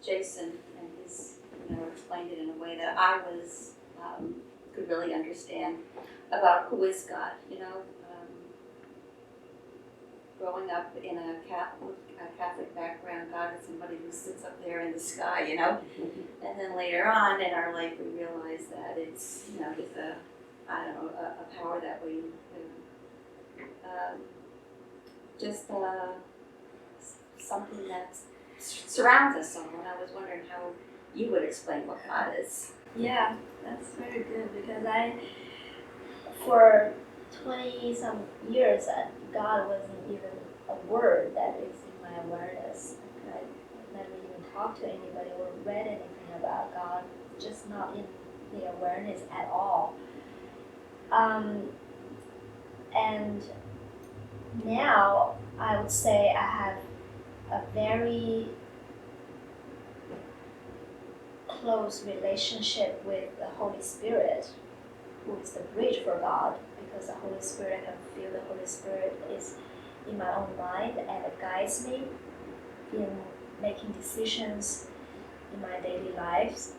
Jason, and he's explained it in a way that I could really understand about who is God. Growing up in a Catholic background, God is somebody who sits up there in the sky, And then later on in our life, we realize that it's, just a power that we, something that surrounds us all. And I was wondering how you would explain what God is. Yeah, that's very good, because for 20 some years, God wasn't even a word that is in my awareness. I never even talked to anybody or read anything about God, just not in the awareness at all. And now I would say I have a very close relationship with the Holy Spirit, who is the bridge for God, because the Holy Spirit, I can feel the Holy Spirit is in my own mind and it guides me in making decisions in my daily lives.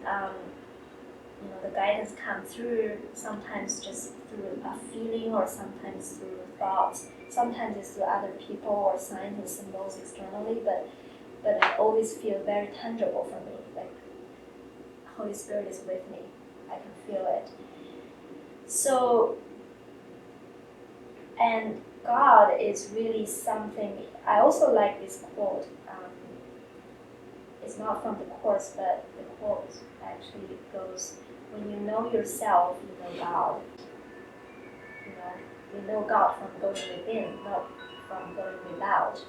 The guidance comes through, sometimes just through a feeling, or sometimes through thoughts. Sometimes it's through other people or signs and symbols externally, but it always feels very tangible for me. Like Holy Spirit is with me. I can feel it. So, and God is really something. I also like this quote. It's not from the Course, but the quote actually goes, when you know yourself, you know God. You know God from going within, not from going without.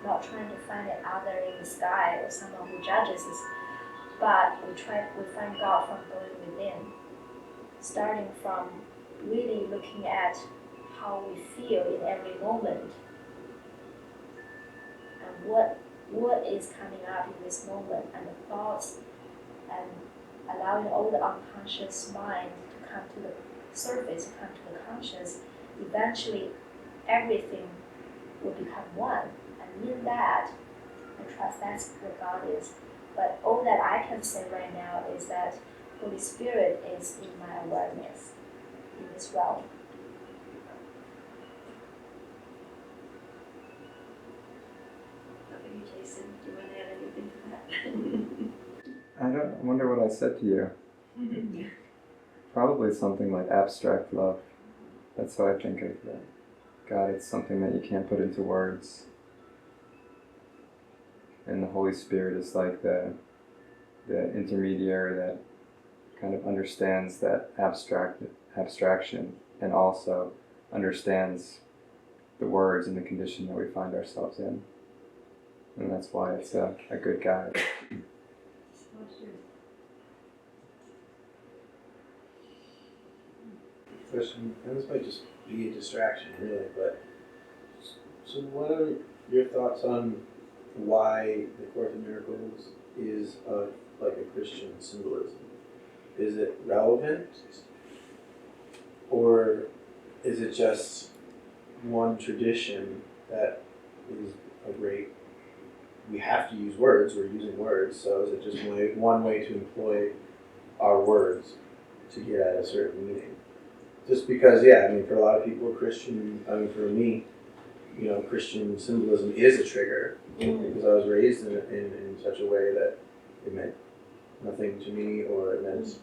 Not trying to find it other in the sky or someone who judges us, but we find God from going within. Starting from really looking at how we feel in every moment, and what is coming up in this moment, and the thoughts, and allowing all the unconscious mind to come to the surface, to come to the conscious. Eventually, everything will become one, and in that, I trust that's what God is. But all that I can say right now is that Holy Spirit is in my awareness, in this realm. How about you, Jason? Do you want to add anything to that? I wonder what I said to you. Probably something like abstract love. That's how I think of that. God, it's something that you can't put into words. And the Holy Spirit is like the intermediary that kind of understands that abstraction and also understands the words and the condition that we find ourselves in. And that's why it's a good guide. Question, and this might just be a distraction really, but so what are your thoughts on why the Course in Miracles is like a Christian symbolism? Is it relevant, or is it just one tradition that is a great, we have to use words, we're using words, so is it just one way to employ our words to get at a certain meaning? Just because, for a lot of people, for me, Christian symbolism is a trigger, because I was raised in such a way that it meant nothing to me, or it meant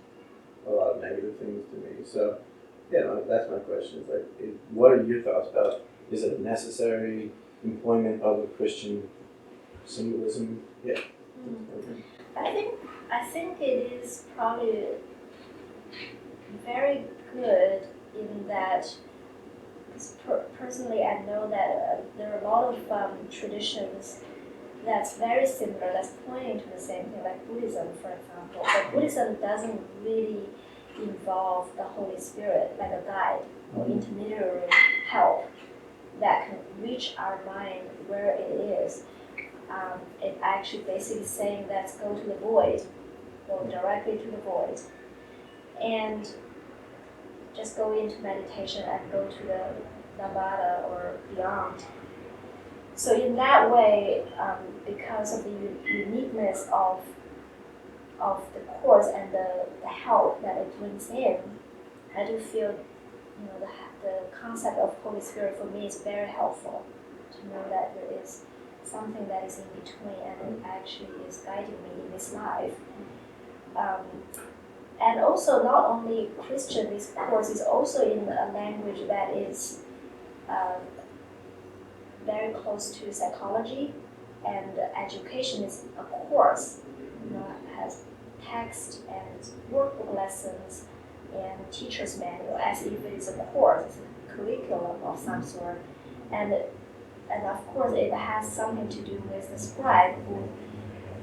a lot of negative things to me. So, that's my question. Is like, what are your thoughts about? Is it a necessary employment of a Christian symbolism? Yeah. I think it is probably very good in that. Personally, I know that there are a lot of traditions that's very similar, that's pointing to the same thing, like Buddhism, for example. But Buddhism doesn't really involve the Holy Spirit like a guide or intermediary help that can reach our mind where it is. It actually basically saying, let's go to the void, go directly to the void, and just go into meditation and go to the Nirvana or beyond. So in that way, because of the uniqueness of of the Course and the help that it brings in, I do feel, the concept of Holy Spirit for me is very helpful to know that there is something that is in between and it actually is guiding me in this life. And also, not only Christian, this course is also in a language that is very close to psychology, and education is a course, has text and workbook lessons and teacher's manual as if it is a course, curriculum of some sort. And of course, it has something to do with the scribe who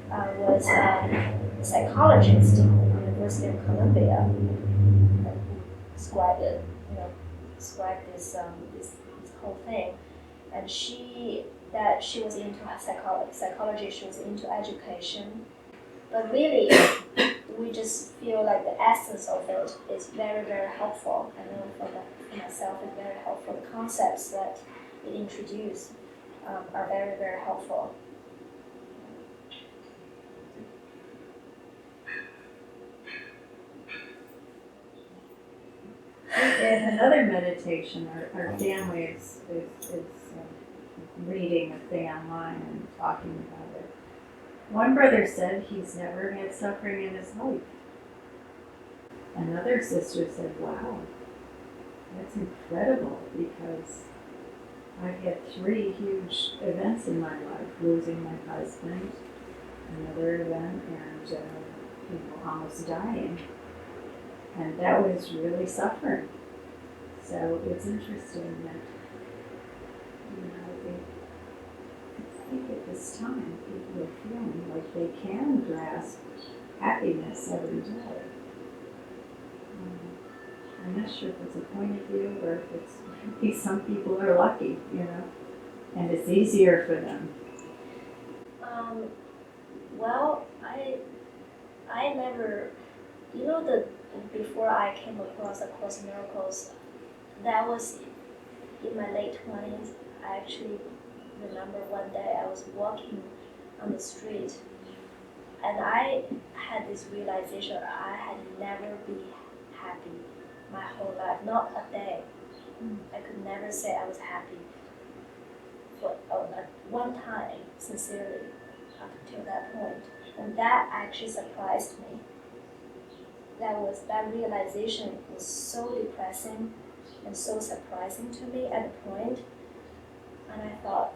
was a psychologist at the University of Columbia, who described it, described this whole thing. And she was into psychology, she was into education, but really, we just feel like the essence of it is very, very helpful. I know for myself, it's very helpful. The concepts that it introduced are very, very helpful. In another meditation, our family is reading a thing online and talking about it. One brother said he's never had suffering in his life. Another sister said, wow, that's incredible, because I've had 3 huge events in my life: losing my husband, another event, and almost dying. And that was really suffering. So it's interesting that, I think at this time people are feeling like they can grasp happiness every day. I'm not sure if it's a point of view or if it's maybe some people are lucky, and it's easier for them. Well, I never, before I came across A Course in Miracles, that was in my late 20s. I actually remember one day I was walking on the street and I had this realization I had never been happy my whole life, not a day. I could never say I was happy for at one time, sincerely, up until that point. And that actually surprised me. That realization was so depressing and so surprising to me at the point. And I thought,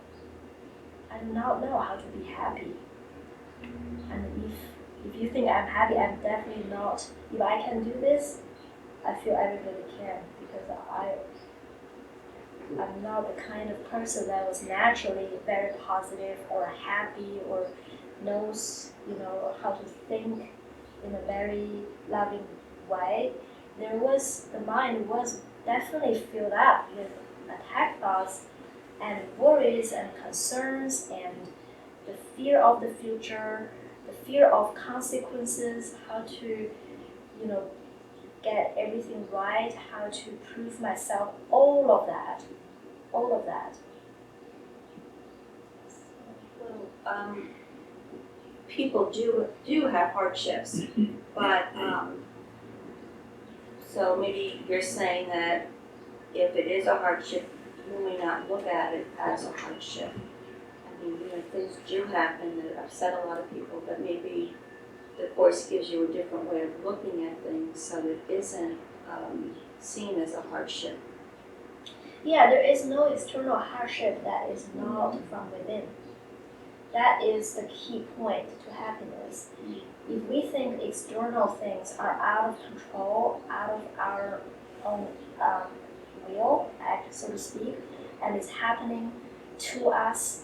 I do not know how to be happy. And if you think I'm happy, I'm definitely not. If I can do this, I feel everybody can, because I'm not the kind of person that was naturally very positive or happy or knows, how to think in a very loving way. The mind was definitely filled up with attack thoughts and worries and concerns and the fear of the future, the fear of consequences, how to, get everything right, how to prove myself, all of that. Well, people do have hardships, but so maybe you're saying that if it is a hardship, you may not look at it as a hardship. I mean, things do happen that upset a lot of people, but maybe the Course gives you a different way of looking at things, so it isn't seen as a hardship. Yeah, there is no external hardship that is not from within. That is the key point to happiness. If we think external things are out of control, out of our own will, so to speak, and it's happening to us,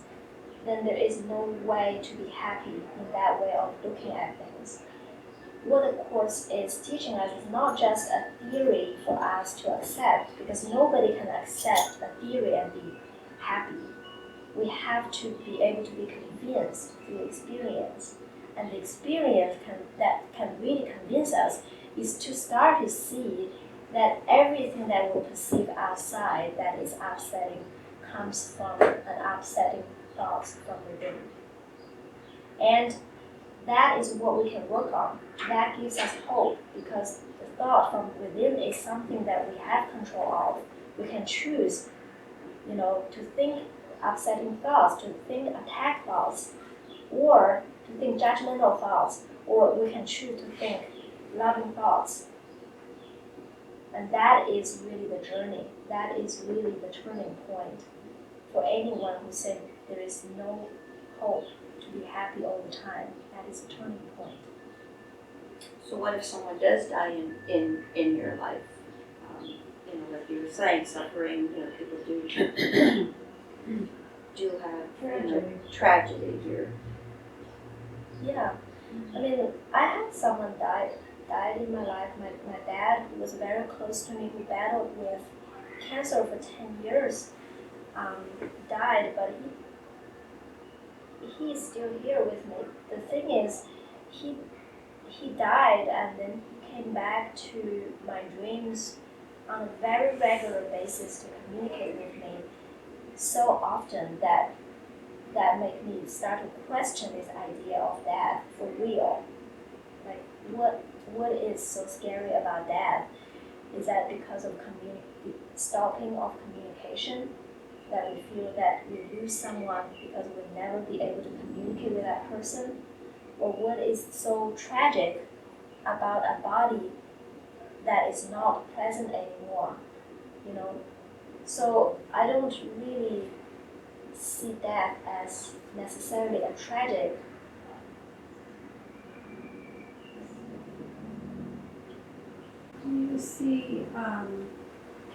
then there is no way to be happy in that way of looking at things. What the Course is teaching us is not just a theory for us to accept, because nobody can accept a theory and be happy. We have to be able to be convinced through experience. And the experience that can really convince us is to start to see that everything that we perceive outside that is upsetting comes from an upsetting thought from within. And that is what we can work on. That gives us hope because the thought from within is something that we have control of. We can choose, to think upsetting thoughts, to think attack thoughts, or to think judgmental thoughts, or we can choose to think loving thoughts. And that is really the journey. That is really the turning point for anyone who said there is no hope to be happy all the time. That is a turning point. So what if someone does die in your life? Like you were saying, suffering, people do have tragedy here. Yeah. I mean, I had someone died in my life. My dad, who was very close to me, who battled with cancer for 10 years, died, but he is still here with me. The thing is, he died and then he came back to my dreams on a very regular basis to communicate with me so often that made me start to question this idea of death for real. Like, what is so scary about death? Is that because of stopping of communication, that we feel that we lose someone because we'll never be able to communicate with that person? Or what is so tragic about a body that is not present anymore? So I don't really see death as necessarily a tragic. Do you see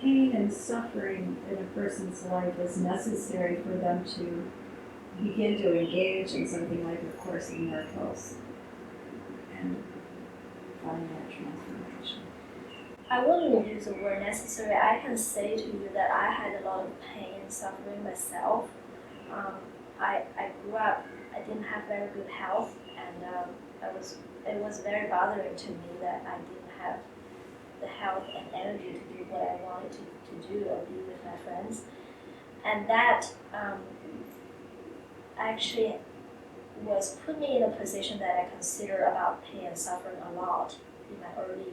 pain and suffering in a person's life as necessary for them to begin to engage in something like A Course in Miracles and find that transformation? I wouldn't use the word necessary. I can say to you that I had a lot of pain and suffering myself. I grew up, I didn't have very good health, and it was very bothering to me that I didn't have the health and energy to do what I wanted to do or be with my friends. And that actually was put me in a position that I consider about pain and suffering a lot in my early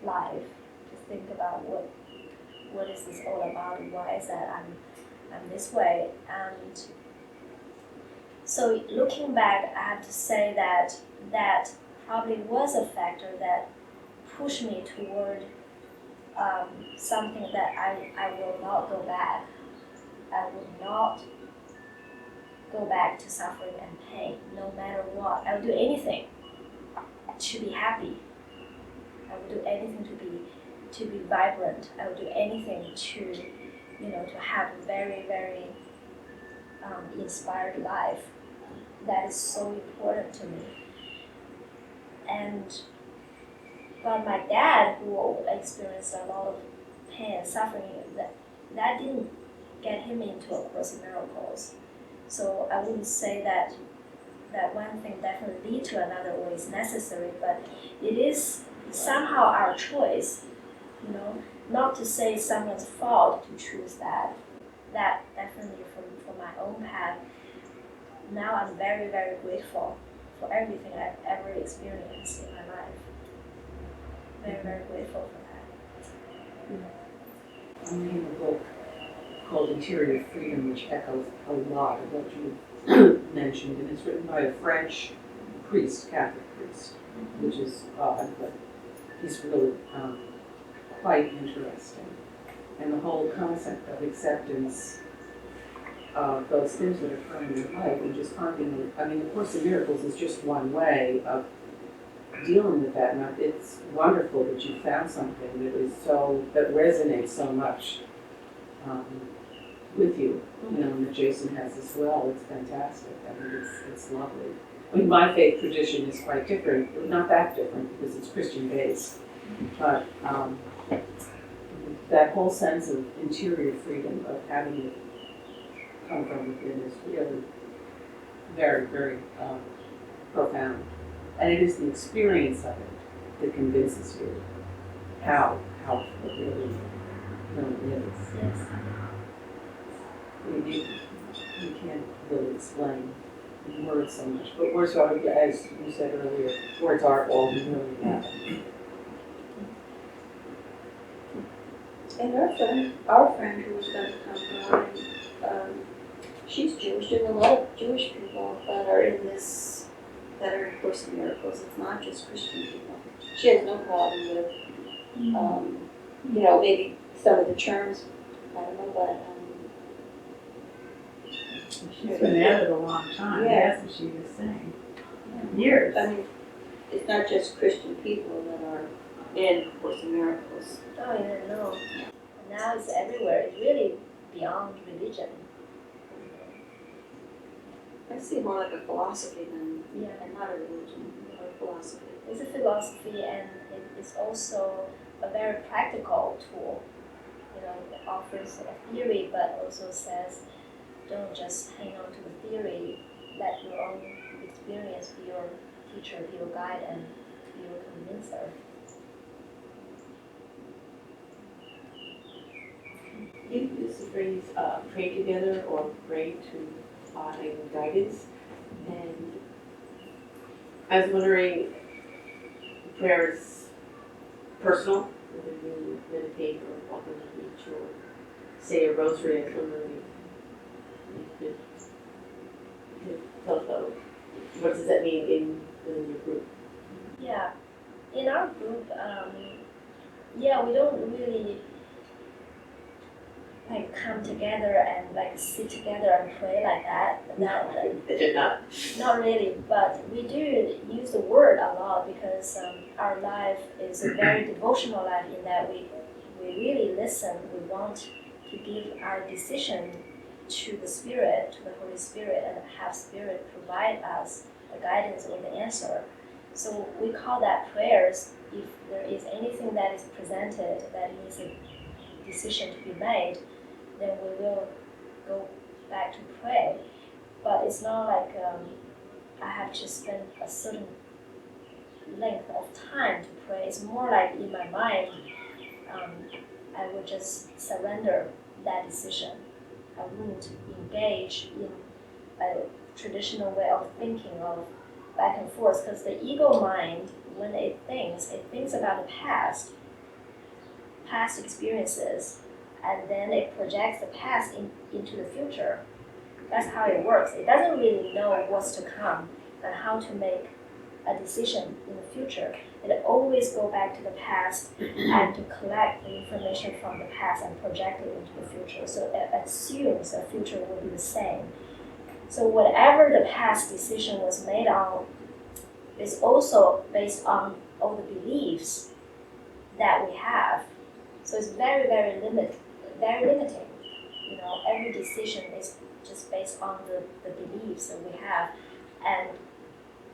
life, to think about what is this all about and why is that I'm this way. And so looking back, I have to say that probably was a factor that pushed me toward something that I will not go back. I will not go back to suffering and pain, no matter what. I will do anything to be happy. I will do anything to be vibrant. I will do anything to have a very, very inspired life. That is so important to me. But my dad, who experienced a lot of pain and suffering, that didn't get him into A Course in Miracles. So I wouldn't say that one thing definitely leads to another or is necessary, but it is somehow our choice, not to say it's someone's fault to choose that. That definitely for my own path, now I'm very, very grateful for everything I've ever experienced in my life. Very, very grateful for that. I'm reading a book called Interior Freedom, which echoes a lot of what you mentioned, and it's written by a French priest, Catholic priest, which is odd, but he's really quite interesting. And the whole concept of acceptance of those things that occur in your life and just finding, The Course in Miracles is just one way of dealing with that. And it's wonderful that you found something that resonates so much with you, and that Jason has as well. It's fantastic. It's lovely. My faith tradition is quite different, not that different because it's Christian based, but that whole sense of interior freedom, of having it come from within, is really very, very profound. And it is the experience of it that convinces you how it really is. Yes. You can't really explain in words so much, but words are, as you said earlier, words are all we really have. And our friend who was going to come on, she's Jewish. There's a lot of Jewish people that are in this, that are in Course in Miracles. It's not just Christian people. She has no problem with, maybe some of the terms, I don't know, but, She's been at it a long time, Yeah. that's what she was saying. Years. I mean, it's not just Christian people that are in Course in Miracles. Oh, yeah, no. Now it's everywhere. It's really beyond religion. I see it more like a philosophy than, Yeah. and not a religion, or a philosophy. It's a philosophy, and it's also a very practical tool. It offers a theory, but also says, don't just hang on to the theory. Let your own experience be your teacher, be your guide, and be your convincer. You use the phrase pray together or pray to find guidance. And I was wondering, prayer is personal, whether you meditate or walk on the beach or say a rosary. I was wondering if you could tell us about what does that mean within your group? Yeah. In our group, we don't really come together and sit together and pray like that. That you're not. Not really, but we do use the word a lot because our life is a very devotional life in that we really listen. We want to give our decision to the Spirit, to the Holy Spirit, and have Spirit provide us the guidance or the answer. So we call that prayers. If there is anything that is presented that needs a decision to be made, then we will go back to pray. But it's not like I have to spend a certain length of time to pray. It's more like in my mind, I would just surrender that decision. I wouldn't engage in a traditional way of thinking of back and forth, because the ego mind, when it thinks about the past experiences, and then it projects the past into the future. That's how it works. It doesn't really know what's to come and how to make a decision in the future. It always go back to the past and to collect the information from the past and project it into the future. So it assumes the future will be the same. So whatever the past decision was made on is also based on all the beliefs that we have. So it's very, very limiting. Every decision is just based on the beliefs that we have, and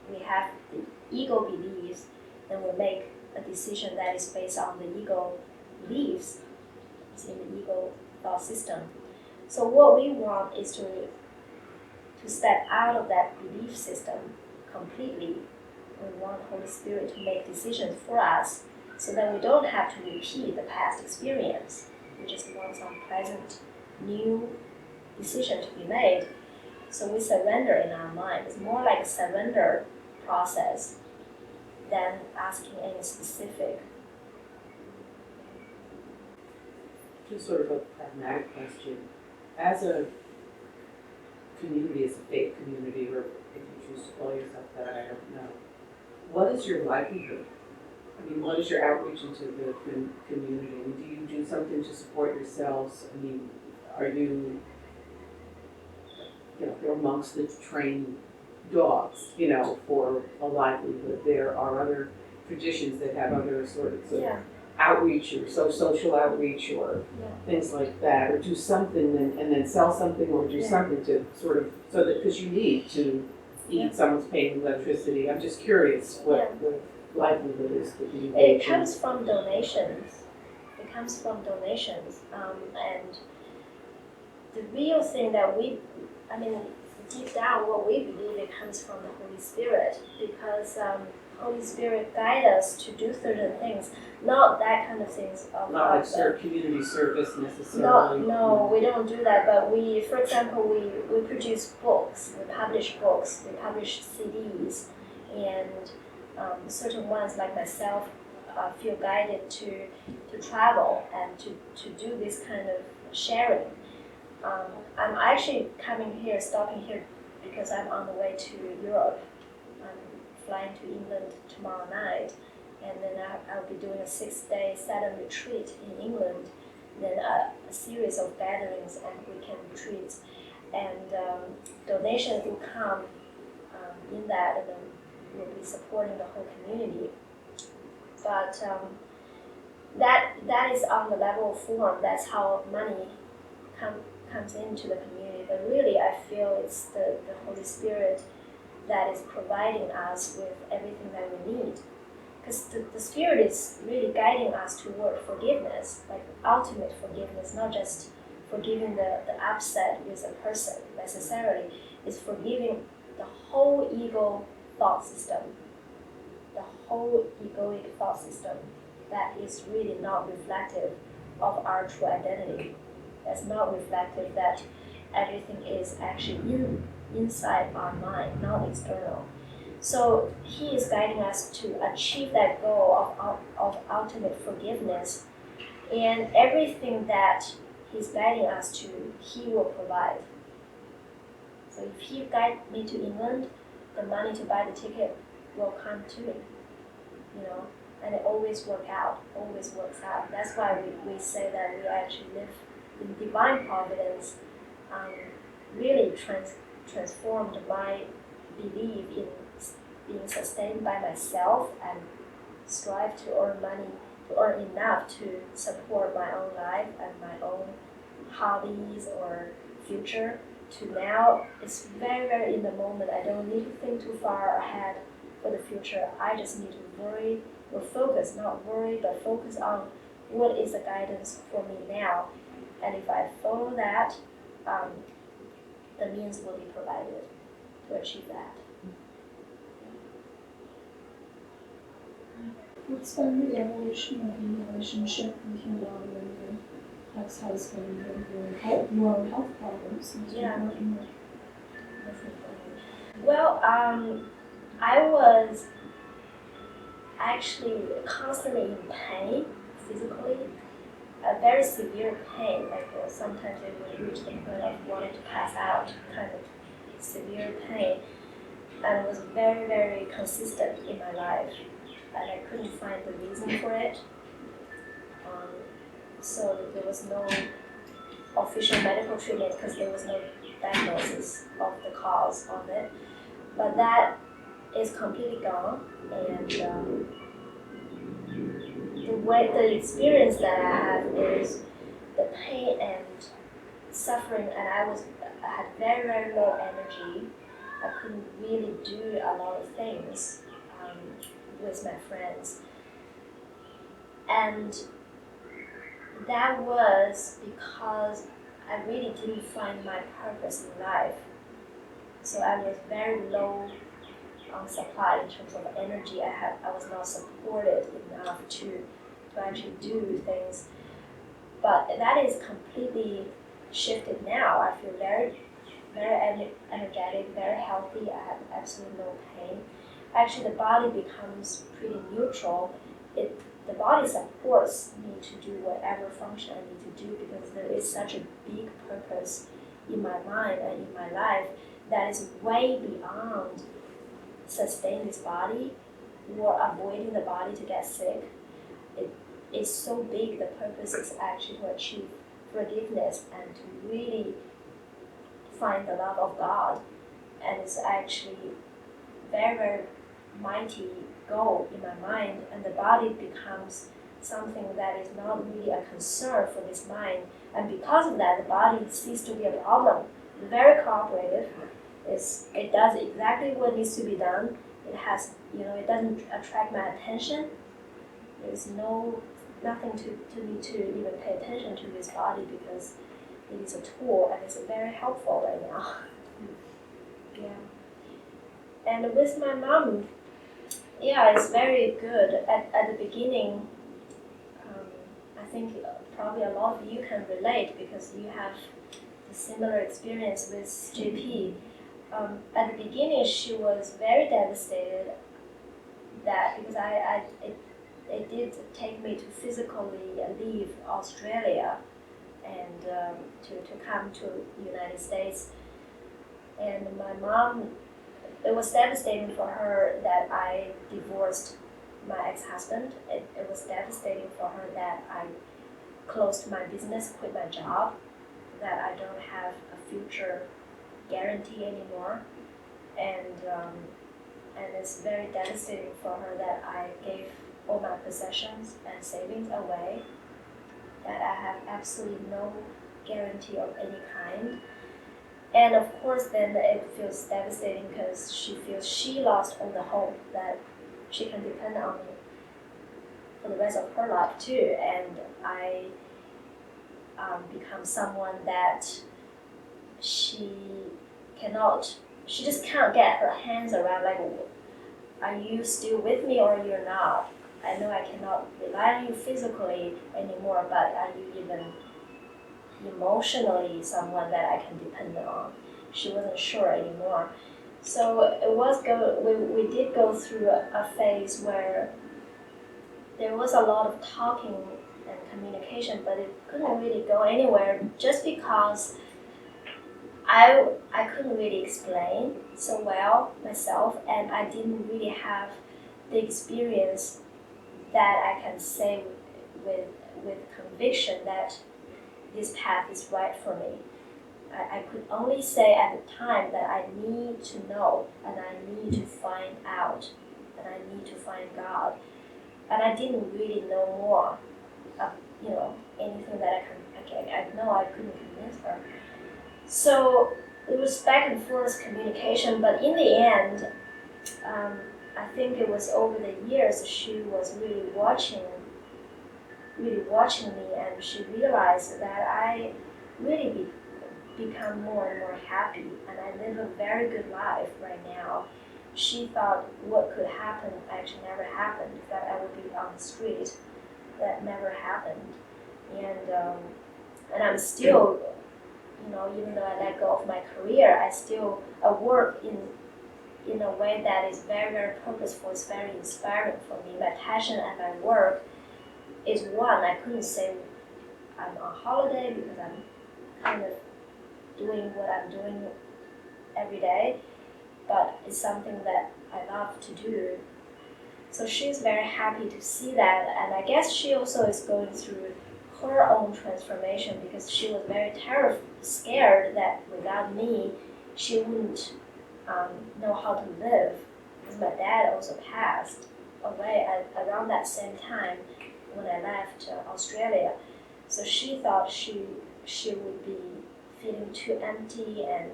we have the ego beliefs, then we make a decision that is based on the ego beliefs. It's in the ego thought system. So what we want is to step out of that belief system completely. We want Holy Spirit to make decisions for us so that we don't have to repeat the past experience. We just want some present, new decision to be made. So we surrender in our mind. It's more like a surrender process than asking any specific. Just sort of a pragmatic question. As a community, as a faith community, or if you choose to call yourself that, I don't know. What is your livelihood? I mean, what is your outreach into the community? I mean, do you do something to support yourselves? I mean, are you you're amongst the trained dogs, for a livelihood? There are other traditions that have other sorts of outreach or social outreach or things like that, or do something and then sell something or do something to sort of, so that, because you need to eat, someone's paying electricity. I'm just curious what the livelihood is that you engage in. It comes from donations. And the real thing that deep down what we believe, it comes from the Holy Spirit, because Holy Spirit guide us to do certain things, not that kind of things. Not like community service necessarily. No, we don't do that. But we, for example, we produce books, we publish CDs, and certain ones like myself feel guided to travel and to do this kind of sharing. I'm actually stopping here because I'm on the way to Europe. I'm flying to England tomorrow night, and then I'll be doing a 6-day silent retreat in England, then a series of gatherings and weekend retreats, and donations will come in that, and then we'll be supporting the whole community. But that is on the level of form. That's how money comes into the community. But really, I feel it's the Holy Spirit that is providing us with everything that we need. Because the Spirit is really guiding us toward forgiveness, like ultimate forgiveness, not just forgiving the upset with a person necessarily. It's forgiving the whole ego thought system, the whole egoic thought system that is really not reflective of our true identity. That's not reflective that everything is actually inside our mind, not external. So he is guiding us to achieve that goal of ultimate forgiveness, and everything that he's guiding us to, he will provide. So if he guides me to England, the money to buy the ticket will come to me, and it always works out. That's why we say that we actually live in divine providence, really transformed my belief in being sustained by myself and strive to earn money, to earn enough to support my own life and my own hobbies or future, to now it's very, very in the moment. I don't need to think too far ahead for the future. I just need to focus on what is the guidance for me now. And if I follow that, the means will be provided to achieve that. What's been the evolution of your relationship with your daughter and your ex-husband and your health problems? Yeah. Well, I was actually constantly in pain, physically, a very severe pain. Like sometimes it would reach the point of wanting to pass out, kind of severe pain, and it was very, very consistent in my life, and I couldn't find the reason for it. So there was no official medical treatment because there was no diagnosis of the cause of it. But that is completely gone, and the experience that I have is the pain and suffering, and I had very, very low energy. I couldn't really do a lot of things with my friends, and that was because I really didn't find my purpose in life. So I was very low on supply in terms of energy. I was not supported enough to actually do things. But that is completely shifted now. I feel very, very energetic, very healthy. I have absolutely no pain. Actually, the body becomes pretty neutral. The body supports me to do whatever function I need to do because there is such a big purpose in my mind and in my life that is way beyond sustaining this body or avoiding the body to get sick. It is so big. The purpose is actually to achieve forgiveness and to really find the love of God. And it's actually very, very mighty goal in my mind, and the body becomes something that is not really a concern for this mind, and because of that the body ceases to be a problem. It's very cooperative. It does exactly what needs to be done. It has, it doesn't attract my attention. There's nothing to me to even pay attention to this body because it is a tool and it's very helpful right now. Yeah. And with my mom, Yeah, it's very good. At the beginning, I think probably a lot of you can relate because you have a similar experience with JP. At the beginning, she was very devastated that because it did take me to physically leave Australia and to come to United States. And my mom, it was devastating for her that I divorced my ex-husband. It was devastating for her that I closed my business, quit my job, that I don't have a future guarantee anymore. And it's very devastating for her that I gave all my possessions and savings away, that I have absolutely no guarantee of any kind. And of course, then it feels devastating because she feels she lost all the hope that she can depend on me for the rest of her life too. And I become someone that she just can't get her hands around, like, are you still with me or you're not? I know I cannot rely on you physically anymore, but are you even emotionally someone that I can depend on? She wasn't sure anymore. So we did go through a phase where there was a lot of talking and communication, but it couldn't really go anywhere just because I couldn't really explain so well myself, and I didn't really have the experience that I can say with conviction that this path is right for me. I could only say at the time that I need to know, and I need to find out, and I need to find God. And I didn't really know more of, anything that I know I couldn't convince her. So it was back and forth communication, but in the end, I think it was over the years she was really watching me, and she realized that I really become more and more happy, and I live a very good life right now. She thought what could happen actually never happened, that I would be on the street. That never happened. And I'm still, even though I let go of my career, I work in a way that is very, very purposeful. It's very inspiring for me. My passion at my work is one. I couldn't say I'm on holiday because I'm kind of doing what I'm doing every day, but it's something that I love to do. So she's very happy to see that, and I guess she also is going through her own transformation because she was very scared that without me, she wouldn't know how to live. Because my dad also passed away around that same time when I left Australia. So she thought she would be feeling too empty and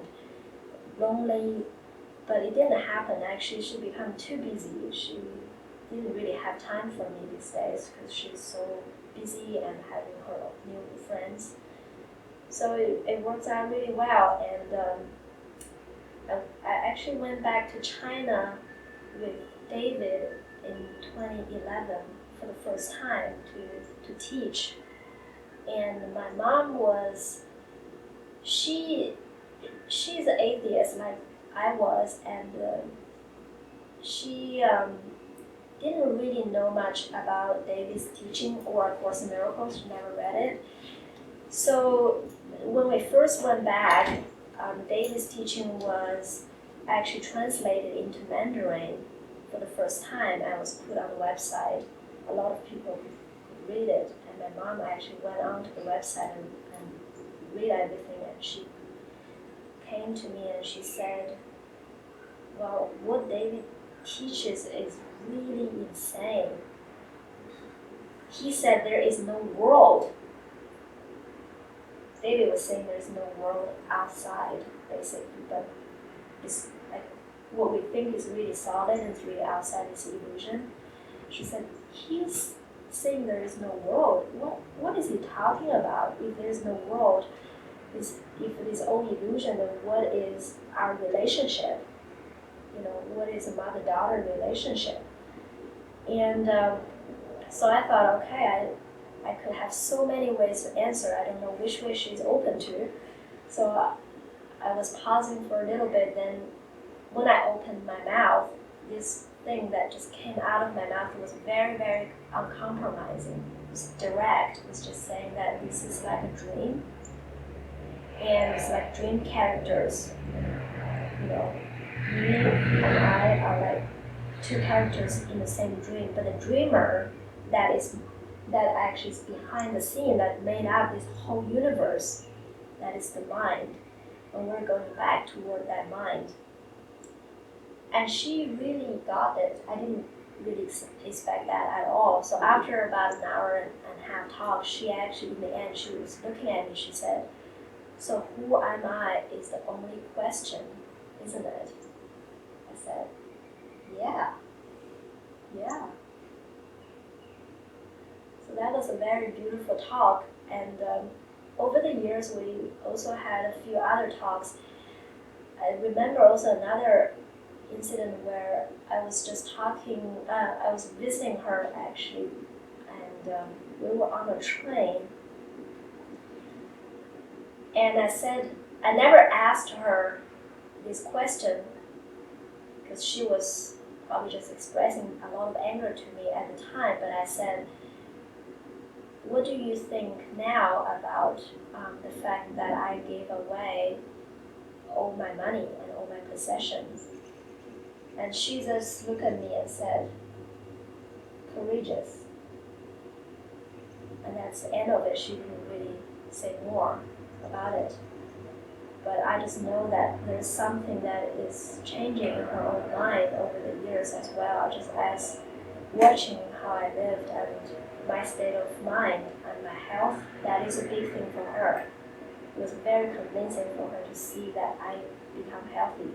lonely, but it didn't happen. Actually, she became too busy. She didn't really have time for me these days because she's so busy and having her new friends. So it works out really well, and I actually went back to China with David in 2011 for the first time to teach. And my mom she's an atheist like I was, and she didn't really know much about David's teaching or A Course in Miracles. She never read it. So when we first went back, David's teaching was actually translated into Mandarin for the first time and was put on the website. A lot of people could read it, and my mom actually went onto the website and read everything, and she came to me and she said, well, what David teaches is really insane. He said there is no world. David was saying there's no world outside, basically, but it's like what we think is really solid and is really outside is illusion. She said, he's saying there is no world. What is he talking about? If there's no world, if it is all illusion, then what is our relationship? What is a mother-daughter relationship? And so I thought, okay, I could have so many ways to answer. I don't know which way she's open to. So I was pausing for a little bit. Then when I opened my mouth, this thing that just came out of my mouth was very, very uncompromising. It was direct. It was just saying that this is like a dream. And it's like dream characters. You know, me and I are like two characters in the same dream, but the dreamer that actually is behind the scene that made up this whole universe, that is the mind, and we're going back toward that mind. And she really got it. I didn't really expect that at all. So after about an hour and a half talk, she actually, in the end, she was looking at me. She said, "So who am I is the only question, isn't it?" I said, "Yeah. So that was a very beautiful talk. And over the years, we also had a few other talks. I remember also another incident where I was just talking, I was visiting her actually, and we were on a train. And I said, I never asked her this question because she was probably just expressing a lot of anger to me at the time, but I said, what do you think now about the fact that I gave away all my money and all my possessions? And she just looked at me and said, courageous. And that's the end of it. She didn't really say more about it. But I just know that there's something that is changing in her own mind over the years as well, just as watching how I lived and my state of mind and my health. That is a big thing for her. It was very convincing for her to see that I become healthy.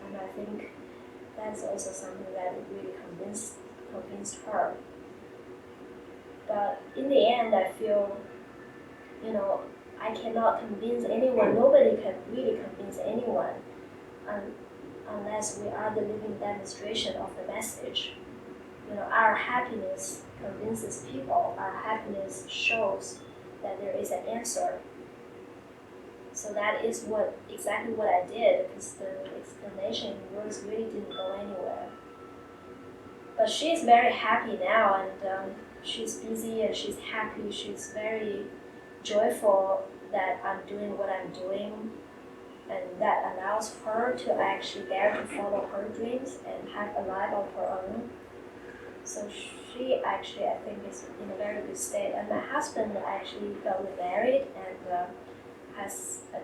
And I think that's also something that really convinced her. But in the end, I feel, I cannot convince anyone. Nobody can really convince anyone unless we are the living demonstration of the message. Our happiness convinces people. Our happiness shows that there is an answer. So that is exactly what I did, because the explanation in words really didn't go anywhere. But she's very happy now, and she's busy and she's happy. She's very joyful that I'm doing what I'm doing, and that allows her to actually dare to follow her dreams and have a life of her own. So she actually, I think, is in a very good state. And my husband actually got remarried and has a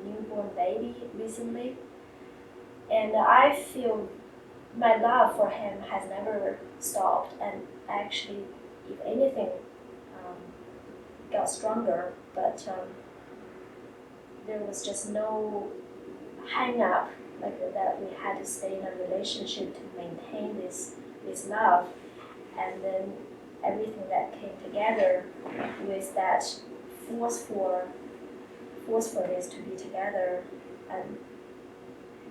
newborn baby recently. And I feel my love for him has never stopped, and actually, if anything, got stronger. But there was just no hang up like that. We had to stay in a relationship to maintain this love, and then everything that came together with that forcefulness to be together, and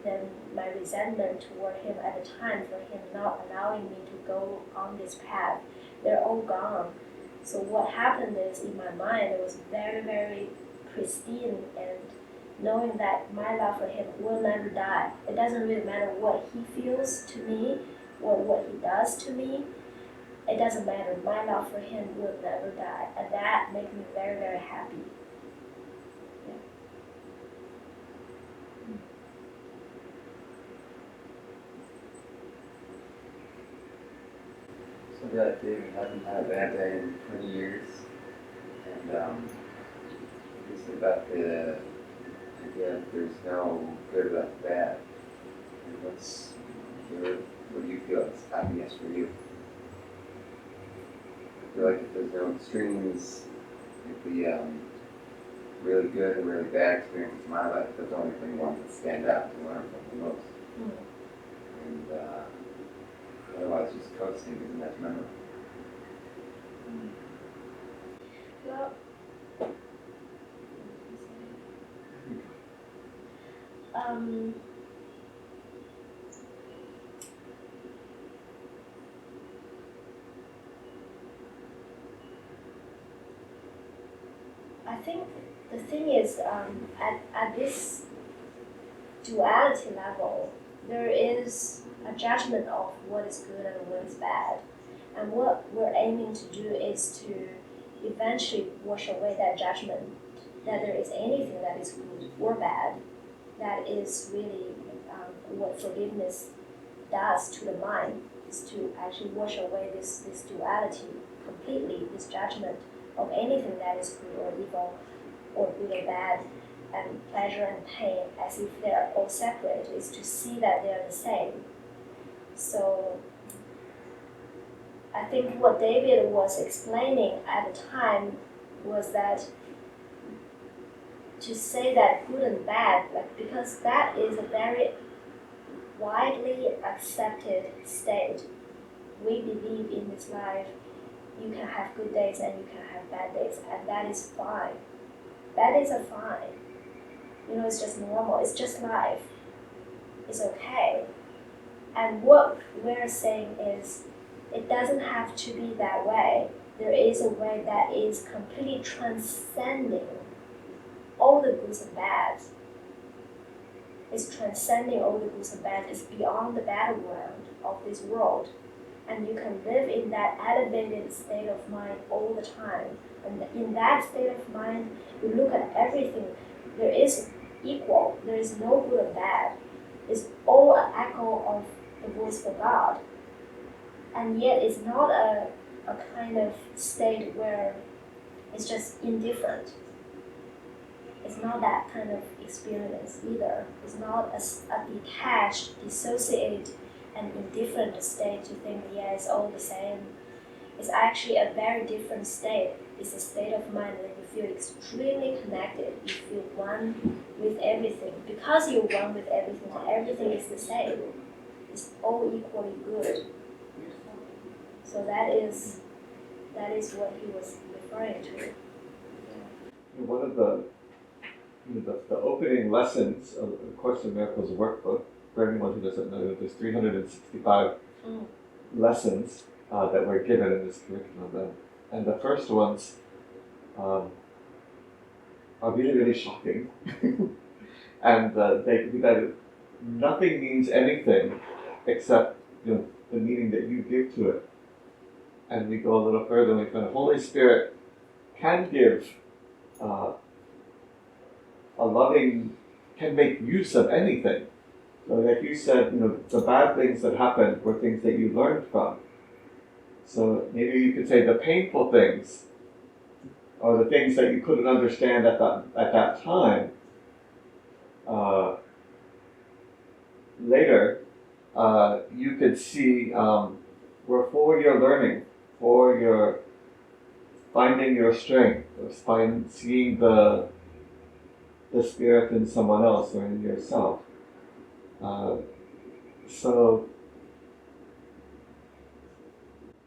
then my resentment toward him at the time for him not allowing me to go on this path, they're all gone. So what happened is, in my mind, it was very, very pristine, and knowing that my love for him will never die. It doesn't really matter what he feels to me or what he does to me. It doesn't matter. My love for him will never die, and that made me very, very happy. So I feel like David hasn't had a bad day in 20 years, and just about the idea that there's no good without bad. And what do you feel is happiness for you? I feel like if there's no extremes, if the really good and really bad experiences in my life, there's only been ones that stand out to learn from the most. And otherwise, just coasting isn't that memorable. Well, think the thing is, at this duality level, there is a judgment of what is good and what is bad. And what we're aiming to do is to eventually wash away that judgment that there is anything that is good or bad. That is really what forgiveness does to the mind, is to actually wash away this duality completely, this judgment of anything that is good or evil, or good or bad, and pleasure and pain as if they're all separate, is to see that they're the same. So I think what David was explaining at the time was that to say that good and bad, like, because that is a very widely accepted state. We believe in this life you can have good days and you can have bad days, and that is fine. Bad days are fine. It's just normal. It's just life. It's okay. And what we're saying is, it doesn't have to be that way. There is a way that is completely transcending all the goods and bads. It's transcending all the goods and bads. It's beyond the battleground of this world. And you can live in that elevated state of mind all the time. And in that state of mind, you look at everything. There is equal. There is no good or bad. It's all an echo of the voice of God. And yet it's not a kind of state where it's just indifferent. It's not that kind of experience either. It's not a detached, dissociated, and indifferent state to think, yeah, it's all the same. It's actually a very different state. It's a state of mind that you feel extremely connected. You feel one with everything. Because you're one with everything, everything is the same. It's all equally good. So that is what he was referring to. One of the opening lessons of the Course in Miracles workbook, for anyone who doesn't know, there's 365 lessons that were given in this curriculum. And the first ones are really, really shocking. And that nothing means anything except the meaning that you give to it. And we go a little further and we find the Holy Spirit can give can make use of anything. So like you said, the bad things that happened were things that you learned from. So maybe you could say the painful things, or the things that you couldn't understand at that time, later, you could see were for your learning, for your finding your strength, or seeing the spirit in someone else or in yourself. So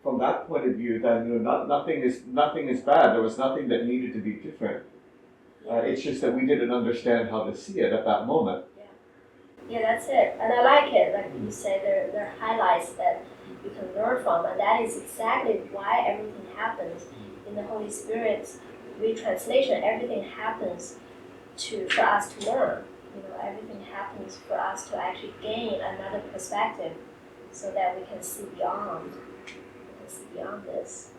from that point of view, then nothing is bad. There was nothing that needed to be different. It's just that we didn't understand how to see it at that moment. Yeah, that's it. And I like it. Like you say, there are highlights that you can learn from, and that is exactly why everything happens in the Holy Spirit's retranslation. Everything happens for us to learn. Everything happens for us to actually gain another perspective, so that we can see beyond. We can see beyond this.